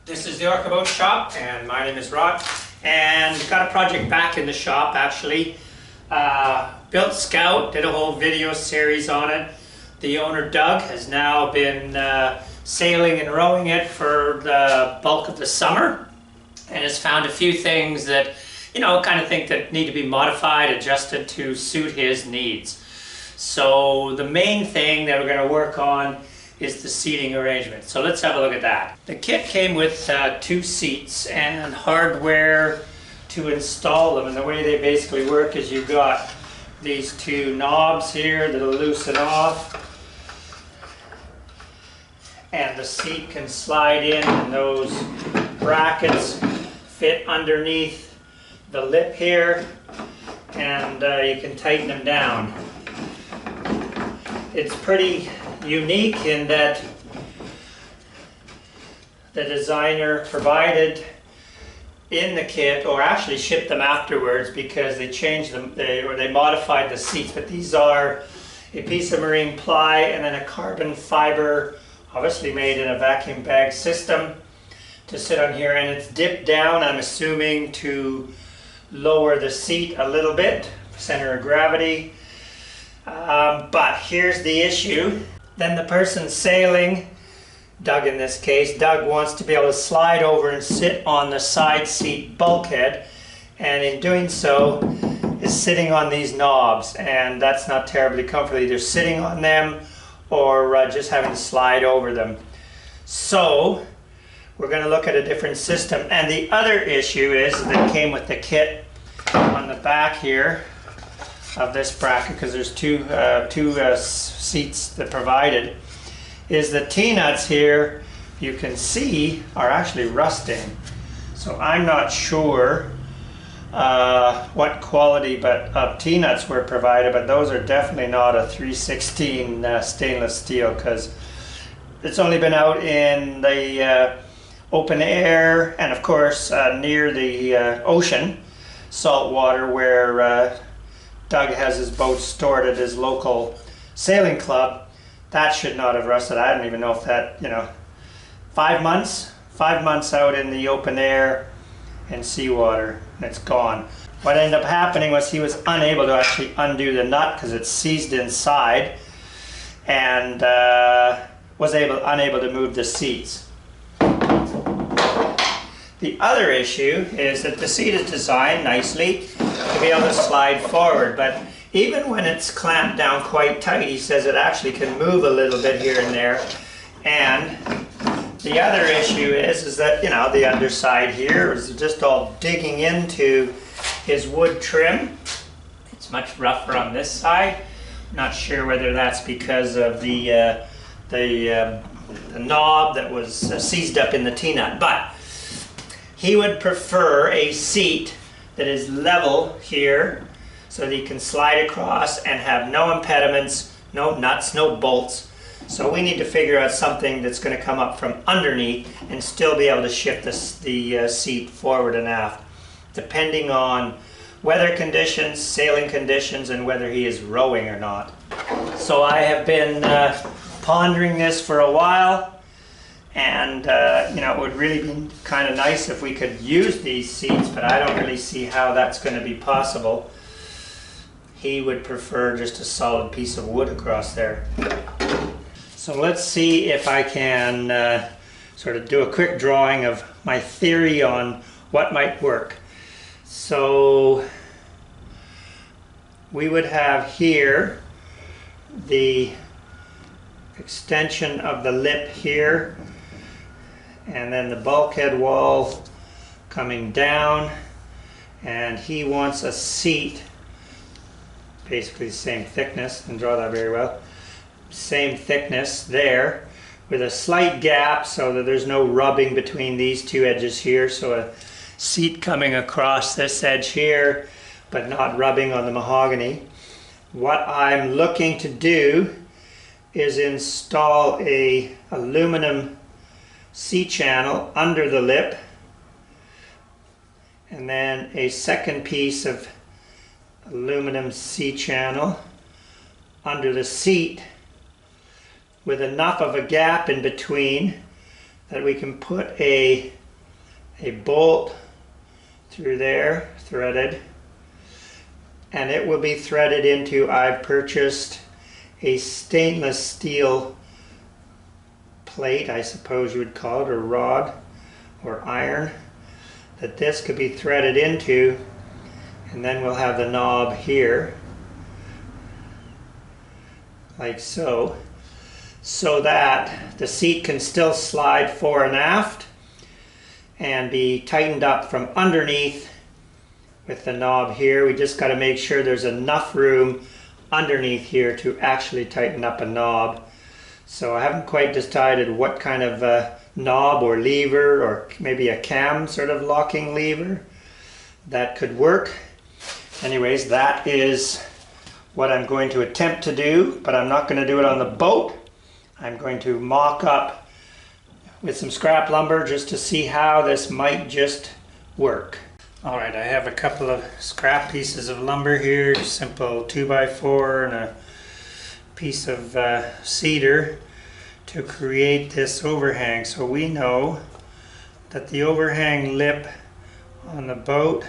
This is the Orca Boat Shop, and my name is Rod. And got a project back in the shop actually. Built Scout, did a whole video series on it. The owner Doug has now been sailing and rowing it for the bulk of the summer, and has found a few things that, you know, that need to be modified, adjusted to suit his needs. So the main thing that we're going to work on is the seating arrangement. So let's have a look at that. The kit came with 2 seats and hardware to install them, and the way they basically work is you've got these 2 knobs here that'll loosen off, and the seat can slide in, and those brackets fit underneath the lip here, and you can tighten them down. It's pretty unique in that the designer provided in the kit, or actually shipped them afterwards because they changed them, they modified the seats, but these are a piece of marine ply and then a carbon fiber, obviously made in a vacuum bag system, to sit on here, and it's dipped down, I'm assuming, to lower the seat a little bit, center of gravity. But here's the issue. Then the person sailing, Doug in this case, Doug wants to be able to slide over and sit on the side seat bulkhead, and in doing so is sitting on these knobs, and that's not terribly comfortable, either sitting on them or just having to slide over them. So we're going to look at a different system. And the other issue is that came with the kit on the back here of this bracket, because there's two seats that provided, is the T-nuts here, you can see, are actually rusting. So I'm not sure what quality of T-nuts were provided, but those are definitely not a 316 stainless steel, because it's only been out in the open air, and of course near the ocean, salt water, where Doug has his boat stored at his local sailing club. That should not have rusted. I don't even know if that, 5 months out in the open air and seawater, and it's gone. What ended up happening was he was unable to actually undo the nut because it's seized inside, and was unable to move the seats. The other issue is that the seat is designed nicely to be able to slide forward, but even when it's clamped down quite tight, he says it actually can move a little bit here and there. And the other issue is that, the underside here is just all digging into his wood trim. It's much rougher on this side. Not sure whether that's because of the knob that was seized up in the T-nut, but he would prefer a seat that is level here, so that he can slide across and have no impediments, no nuts, no bolts. So we need to figure out something that's going to come up from underneath and still be able to shift the seat forward and aft, depending on weather conditions, sailing conditions, and whether he is rowing or not. So I have been pondering this for a while, and it would really be kind of nice if we could use these seats, but I don't really see how that's going to be possible. He would prefer just a solid piece of wood across there. So let's see if I can sort of do a quick drawing of my theory on what might work. So we would have here the extension of the lip here, and then the bulkhead wall coming down, and he wants a seat basically the same thickness, didn't draw that very well, same thickness there, with a slight gap so that there's no rubbing between these 2 edges here, so a seat coming across this edge here but not rubbing on the mahogany. What I'm looking to do is install a aluminum C-channel under the lip, and then a second piece of aluminum C-channel under the seat with enough of a gap in between that we can put a bolt through there, threaded, and it will be threaded into, I've purchased a stainless steel plate, I suppose you would call it, or rod or iron, that this could be threaded into, and then we'll have the knob here, like so, so that the seat can still slide fore and aft and be tightened up from underneath with the knob here. We just got to make sure there's enough room underneath here to actually tighten up a knob. So I haven't quite decided what kind of knob or lever, or maybe a cam sort of locking lever that could work. Anyways, that is what I'm going to attempt to do, but I'm not going to do it on the boat. I'm going to mock up with some scrap lumber just to see how this might just work. Alright, I have a couple of scrap pieces of lumber here, simple 2x4 and a piece of cedar to create this overhang. So we know that the overhang lip on the boat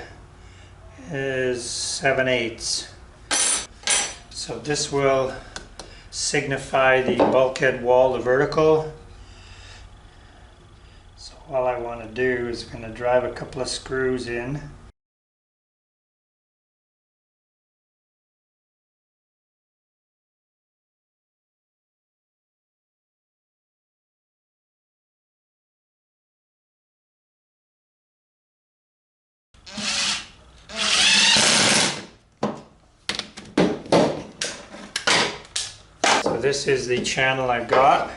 is 7/8. So this will signify the bulkhead wall, the vertical. So all I want to do is going to drive a couple of screws in. So this is the channel I've got,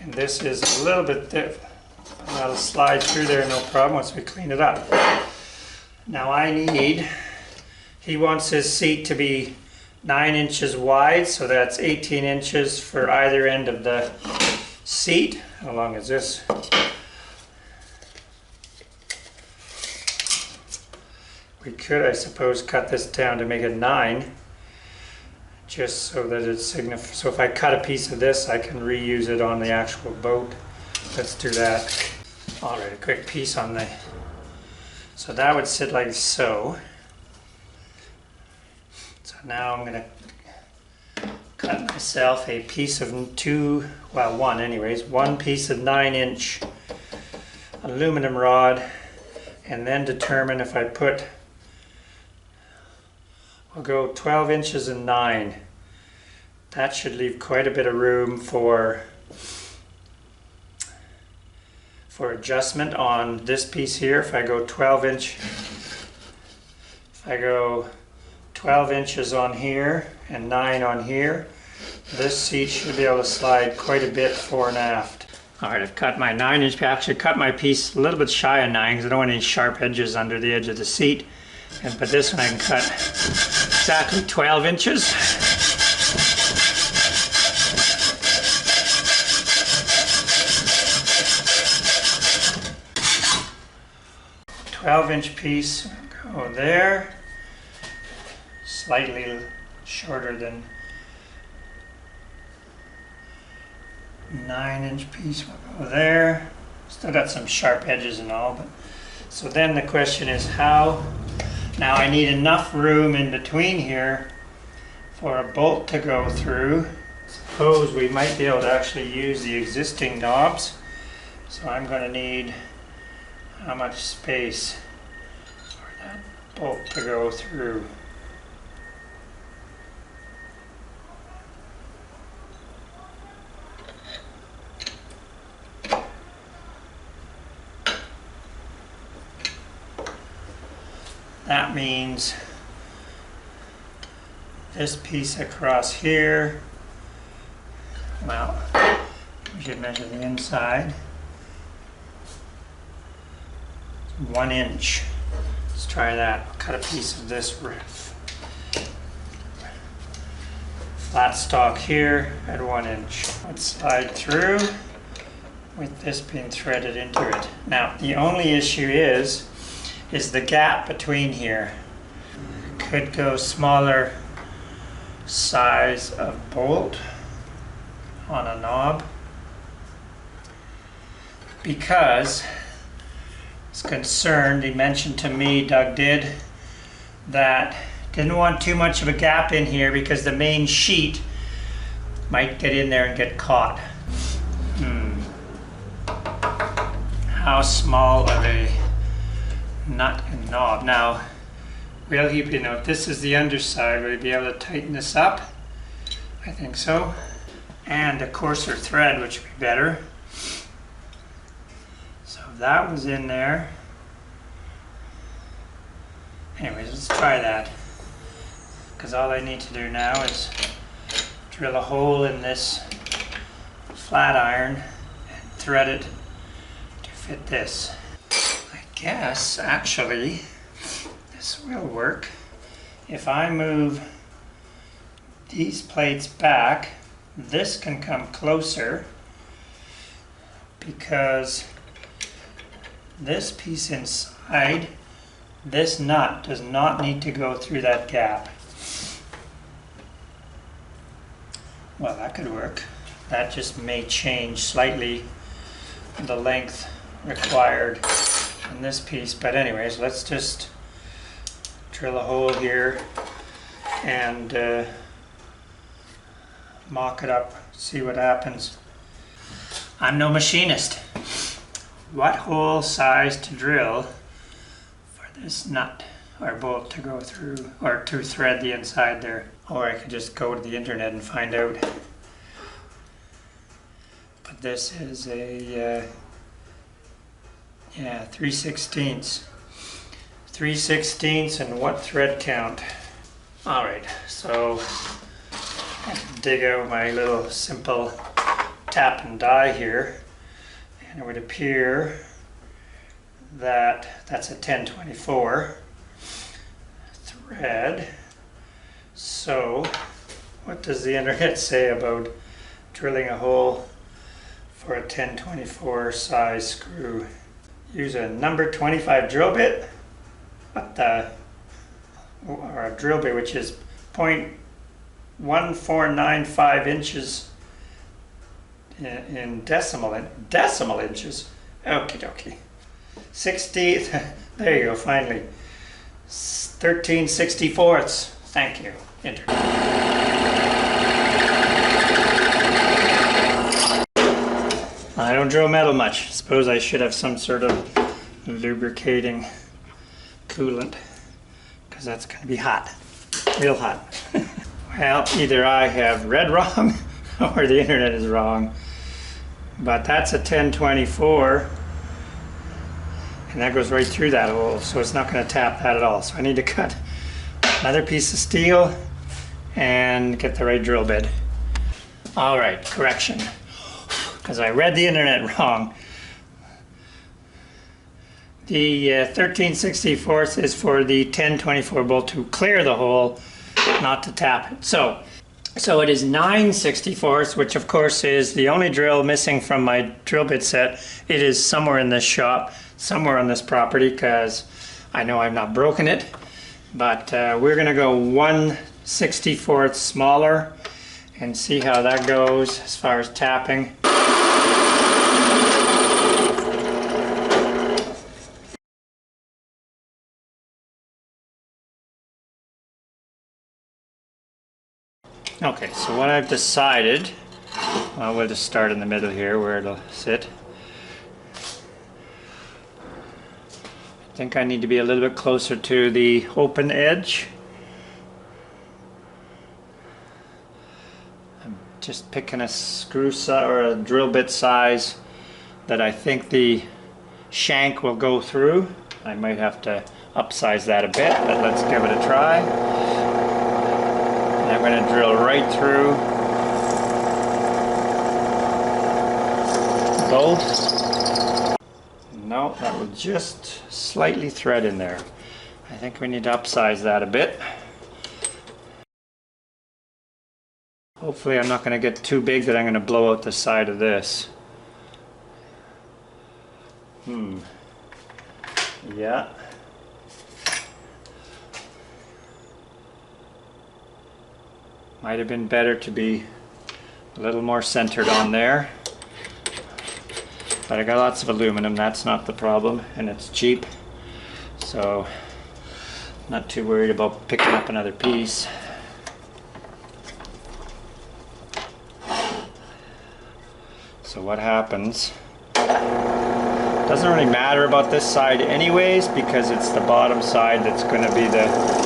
and this is a little bit different. That'll slide through there no problem once we clean it up. Now he wants his seat to be 9 inches wide, so that's 18 inches for either end of the seat. How long is this? We could, I suppose, cut this down to make it 9, just so that it's significant. So if I cut a piece of this, I can reuse it on the actual boat. Let's do that. All right, a quick piece on the, so that would sit like so. So now I'm going to cut myself a piece of one piece of 9-inch aluminum rod, and then determine if I put, I'll go 12 inches and 9. That should leave quite a bit of room for adjustment on this piece here. If I go 12 inches on here and 9 on here, this seat should be able to slide quite a bit fore and aft. Alright, I've cut my 9-inch, actually cut my piece a little bit shy of 9 because I don't want any sharp edges under the edge of the seat. But this one I can cut exactly 12 inches. 12-inch piece, go there, slightly shorter than 9-inch piece will go there. Still got some sharp edges and all, but so then the question is how. Now I need enough room in between here for a bolt to go through. Suppose we might be able to actually use the existing knobs. So I'm going to need how much space for that bolt to go through. That means this piece across here, well, we should measure the inside. 1 inch. Let's try that. I'll cut a piece of this flat stock here at 1 inch. Let's slide through with this being threaded into it. Now, the only issue is the gap between here. Could go smaller size of bolt on a knob. because I was concerned, he mentioned to me, Doug did, that didn't want too much of a gap in here because the main sheet might get in there and get caught. How small of a nut and knob. Now, will he, this is the underside, will he be able to tighten this up? I think so. And a coarser thread, which would be better. So that was in there. Anyways, let's try that. Because all I need to do now is drill a hole in this flat iron and thread it to fit this. I guess, actually, this will work. If I move these plates back, this can come closer because this piece inside, this nut does not need to go through that gap. Well, that could work. That just may change slightly the length required in this piece. But anyways, let's just drill a hole here and mock it up, see what happens. I'm no machinist. What hole size to drill for this nut or bolt to go through, or to thread the inside there? Or I could just go to the internet and find out. But this is a 3/16. 3/16 and what thread count? All right, so I dig out my little simple tap and die here, and it would appear that that's a 1024 thread. So what does the internet say about drilling a hole for a 1024 size screw? Use a number 25 drill bit, or a drill bit which is 0.1495 inches in decimal inches. Okie dokie. 60, there you go, finally. 13/64. Thank you, internet. I don't drill metal much. Suppose I should have some sort of lubricating coolant, because that's going to be hot, real hot. Well, either I have read wrong or the internet is wrong, but that's a 1024 and that goes right through that hole, so it's not going to tap that at all. So I need to cut another piece of steel and get the right drill bit. All right, correction, because I read the internet wrong. The 13/64 is for the 1024 bolt to clear the hole, not to tap it. So it is 9/64, which of course is the only drill missing from my drill bit set. It is somewhere in this shop, somewhere on this property, because I know I've not broken it. But we're gonna go 1/64 smaller and see how that goes as far as tapping. Okay, so what I've decided, well, we'll just start in the middle here where it'll sit. I think I need to be a little bit closer to the open edge. I'm just picking a screw size or a drill bit size that I think the shank will go through. I might have to upsize that a bit, but let's give it a try. I'm going to drill right through both. No, that will just slightly thread in there. I think we need to upsize that a bit. Hopefully I'm not going to get too big that I'm going to blow out the side of this. Yeah. Might have been better to be a little more centered on there. But I got lots of aluminum, that's not the problem, and it's cheap. So, not too worried about picking up another piece. So what happens, doesn't really matter about this side anyways, because it's the bottom side that's going to be the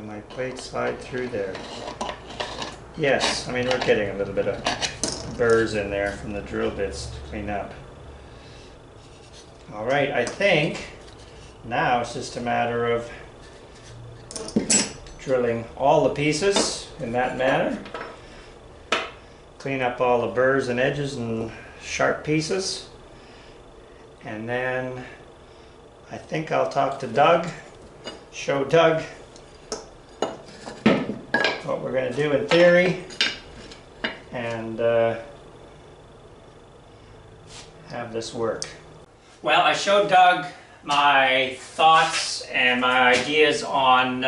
my plate slide through there. Yes, I mean we're getting a little bit of burrs in there from the drill bits to clean up. Alright, I think now it's just a matter of drilling all the pieces in that manner. Clean up all the burrs and edges and sharp pieces. And then I think I'll talk to Doug, show Doug what we're going to do in theory, and have this work. Well, I showed Doug my thoughts and my ideas on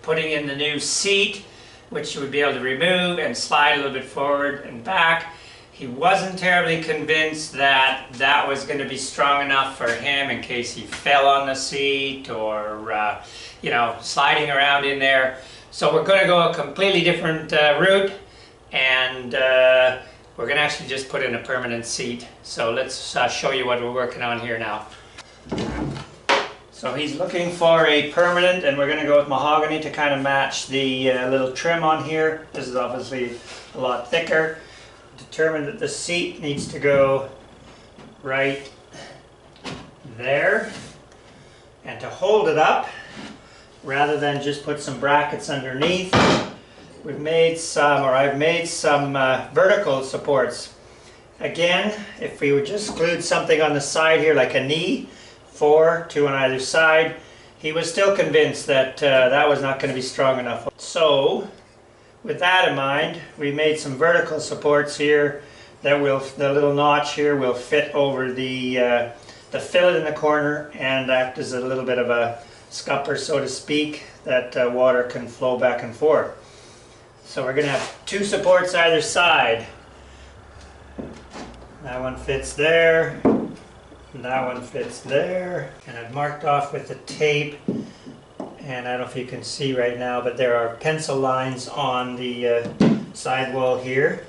putting in the new seat, which you would be able to remove and slide a little bit forward and back. He wasn't terribly convinced that that was going to be strong enough for him in case he fell on the seat or you know, sliding around in there. So we're going to go a completely different route, and we're going to actually just put in a permanent seat. So let's show you what we're working on here now. So he's looking for a permanent, and we're going to go with mahogany to kind of match the little trim on here. This is obviously a lot thicker. Determined that the seat needs to go right there, and to hold it up, rather than just put some brackets underneath, we've made some, or I've made some vertical supports. Again, if we would just glued something on the side here like a knee, 2 on either side, he was still convinced that that was not going to be strong enough. So with that in mind, we made some vertical supports here that will, the little notch here will fit over the fillet in the corner and act as a little bit of a scupper, so to speak, that water can flow back and forth. So we're going to have 2 supports either side. That one fits there, and that one fits there. And I've marked off with the tape, and I don't know if you can see right now, but there are pencil lines on the side wall here.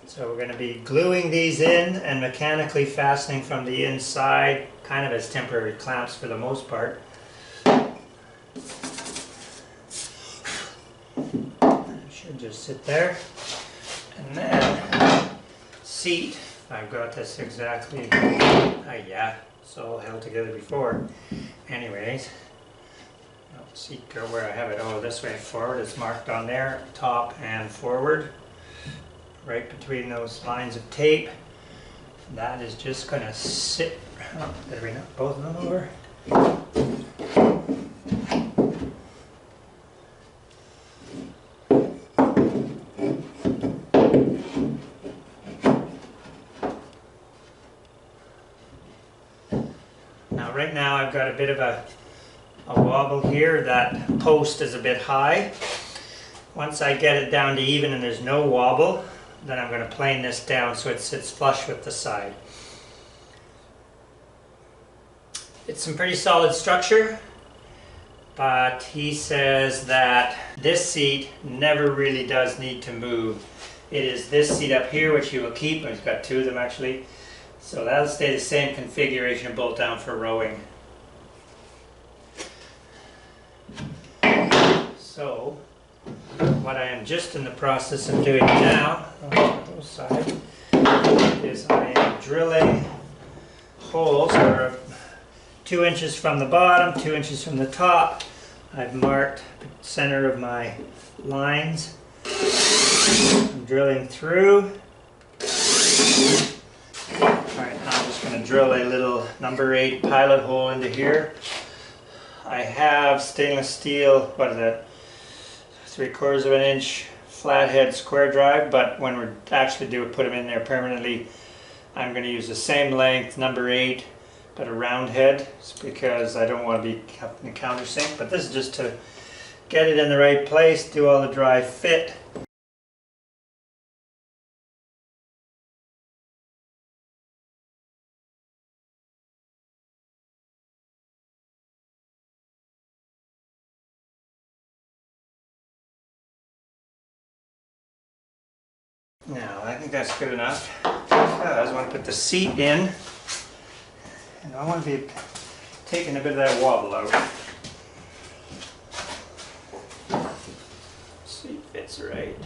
So we're going to be gluing these in and mechanically fastening from the inside, kind of as temporary clamps for the most part. Should just sit there. And then seat, I've got this exactly, yeah, it's all held together before. Anyways, seat go where I have it, this way forward, it's marked on there, top and forward. Right between those lines of tape. That is just going to sit. Did we knock both of them over? Now right now I've got a bit of a wobble here. That post is a bit high. Once I get it down to even and there's no wobble, then I'm going to plane this down so it sits flush with the side. It's some pretty solid structure, but he says that this seat never really does need to move. It is this seat up here which he will keep, and he's got 2 of them actually, so that'll stay the same configuration and bolt down for rowing. So what I am just in the process of doing now, on both sides, is I am drilling holes, or 2 inches from the bottom, 2 inches from the top. I've marked the center of my lines. I'm drilling through. Alright, now I'm just going to drill a little number 8 pilot hole into here. I have stainless steel, what is that, 3/4 of an inch flathead square drive, but when we actually put them in there permanently, I'm going to use the same length, number 8, but a round head, because I don't want to be in the countersink. But this is just to get it in the right place, do all the dry fit. Now, I think that's good enough. I want to put the seat in, and I want to be taking a bit of that wobble out. Seat fits right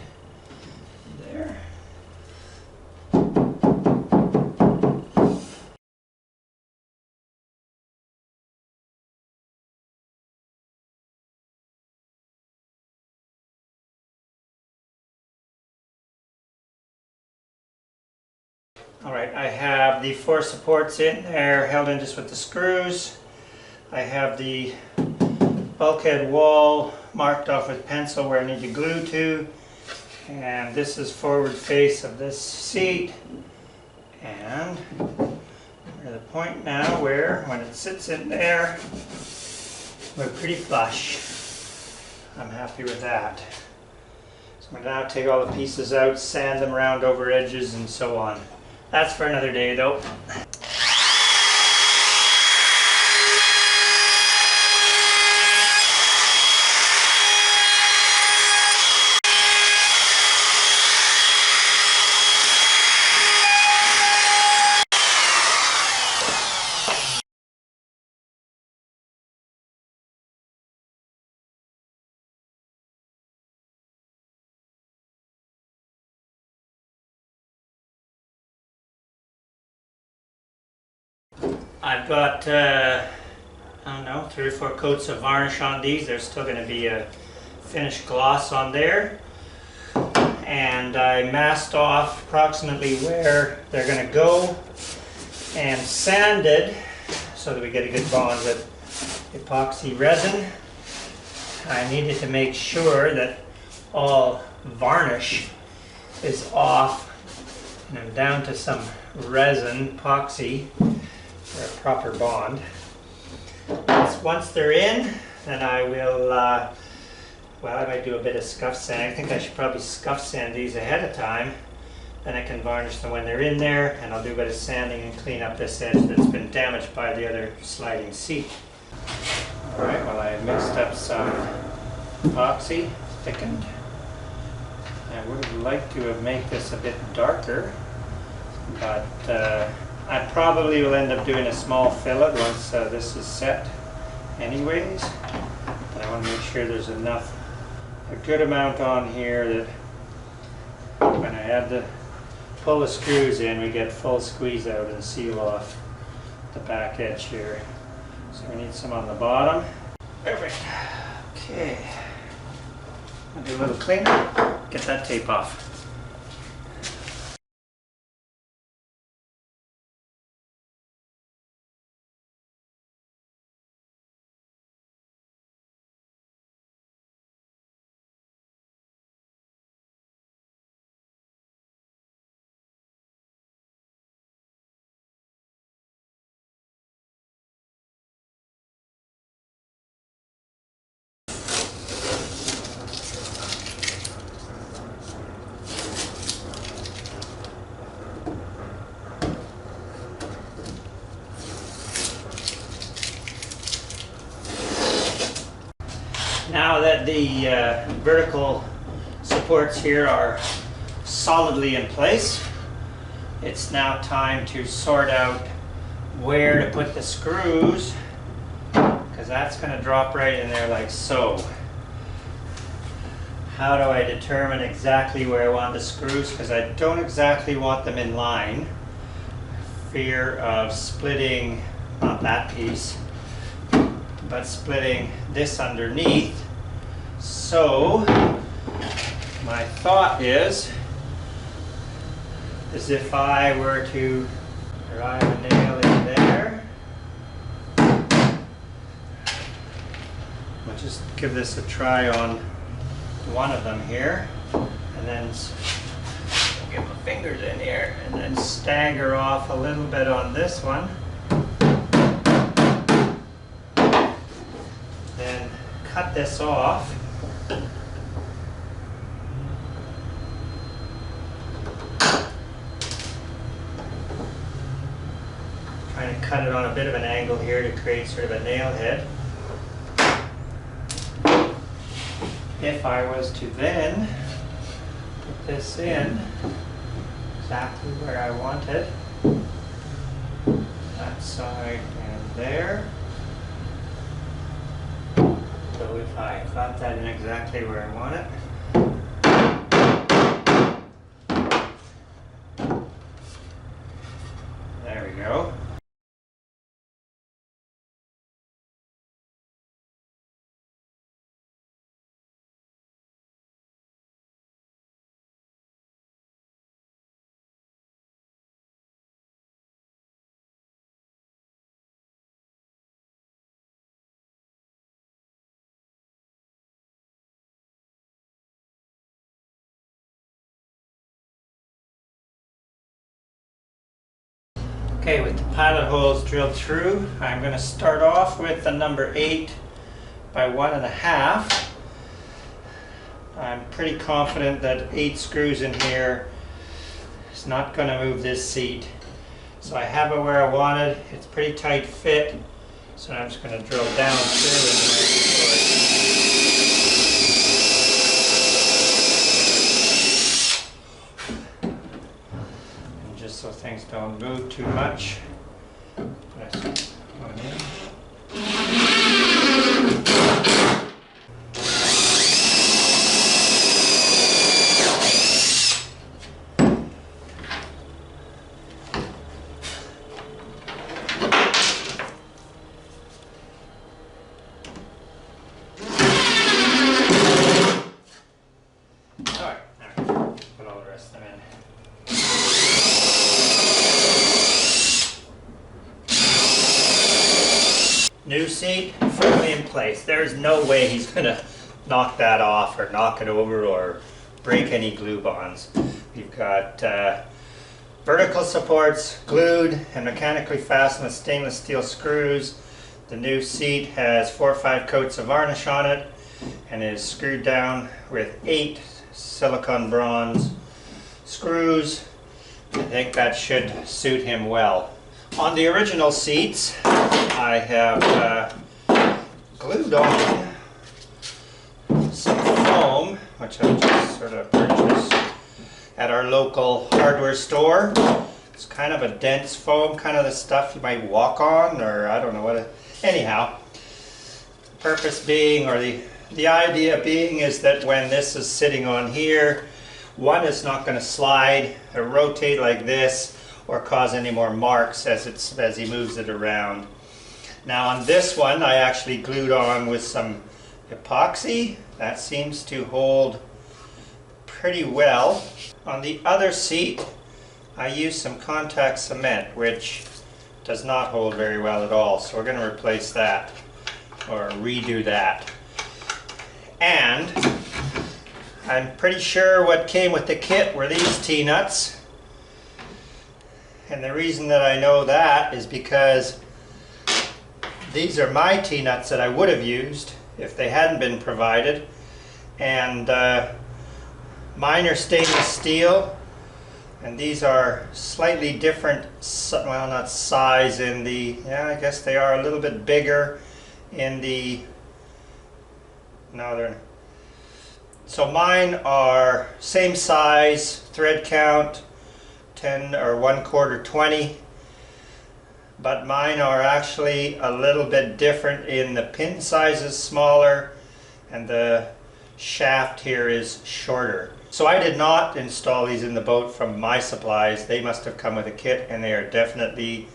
there. Alright, I have the 4 supports in there, held in just with the screws. I have the bulkhead wall marked off with pencil where I need to glue to. And this is forward face of this seat. And we're at the point now where, when it sits in there, we're pretty flush. I'm happy with that. So I'm going to now take all the pieces out, sand them around over edges and so on. That's for another day though. I've got, I don't know, 3 or 4 coats of varnish on these. There's still going to be a finished gloss on there. And I masked off approximately where they're going to go and sanded so that we get a good bond with epoxy resin. I needed to make sure that all varnish is off and I'm down to some resin epoxy for a proper bond. Once they're in, then I will, well, I might do a bit of scuff sand. I think I should probably scuff sand these ahead of time. Then I can varnish them when they're in there, and I'll do a bit of sanding and clean up this edge that's been damaged by the other sliding seat. Alright, well, I mixed up some epoxy, thickened. I would have liked to have made this a bit darker, but I probably will end up doing a small fillet once this is set anyways. But I want to make sure there's enough, a good amount on here that when I add the pull the screws in, we get full squeeze out and seal off the back edge here. So we need some on the bottom. Perfect. Okay. I'll do a little cleaner, get that tape off. Now that the vertical supports here are solidly in place, it's now time to sort out where to put the screws, because that's going to drop right in there like so. How do I determine exactly where I want the screws? Because I don't exactly want them in line. Fear of splitting, not that piece, but splitting this underneath. So my thought is if I were to drive a nail in there, I'll just give this a try on one of them here, and then get my fingers in here and then stagger off a little bit on this one. Then cut this off. Trying to cut it on a bit of an angle here to create sort of a nail head. If I was to then put this in exactly where I want it, that side and there. So if I got that in exactly where I want it, there we go. Okay, with the pilot holes drilled through, I'm going to start off with the number 8 by 1.5. I'm pretty confident that 8 screws in here is not going to move this seat. So I have it where I want it. It's pretty tight fit. So I'm just going to drill down through and so things don't move too much. Press one in. New seat firmly in place. There's no way he's going to knock that off or knock it over or break any glue bonds. We've got vertical supports glued and mechanically fastened with stainless steel screws. The new seat has 4 or 5 coats of varnish on it and is screwed down with 8 silicone bronze screws. I think that should suit him well. On the original seats, I have glued on some foam, which I just sort of purchased at our local hardware store. It's kind of a dense foam, kind of the stuff you might walk on, or I don't know what it... Anyhow, the purpose being, or the idea being, is that when this is sitting on here, one, it's not going to slide or rotate like this, or cause any more marks as he moves it around. Now on this one, I actually glued on with some epoxy. That seems to hold pretty well. On the other seat, I used some contact cement, which does not hold very well at all. So we're going to replace that, or redo that. And I'm pretty sure what came with the kit were these T-nuts. And the reason that I know that is because these are my T-nuts that I would have used if they hadn't been provided. And mine are stainless steel, and these are slightly different, well, not size in the, yeah, I guess they are a little bit bigger in the, no, they're, so mine are same size, thread count, 10 or 1/4 20, but mine are actually a little bit different in the pin size is smaller and the shaft here is shorter. So I did not install these in the boat from my supplies. They must have come with a kit, and they are definitely,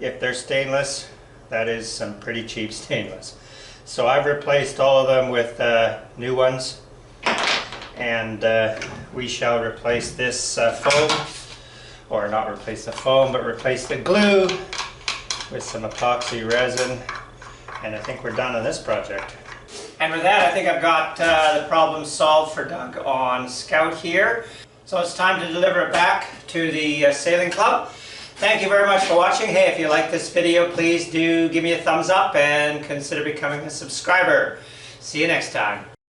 if they're stainless, that is some pretty cheap stainless. So I've replaced all of them with new ones, and we shall replace this foam, or not replace the foam, but replace the glue with some epoxy resin, and I think we're done on this project. And with that, I think I've got the problem solved for Doug on Scout here. So it's time to deliver it back to the sailing club. Thank you very much for watching. Hey, if you like this video, please do give me a thumbs up and consider becoming a subscriber. See you next time.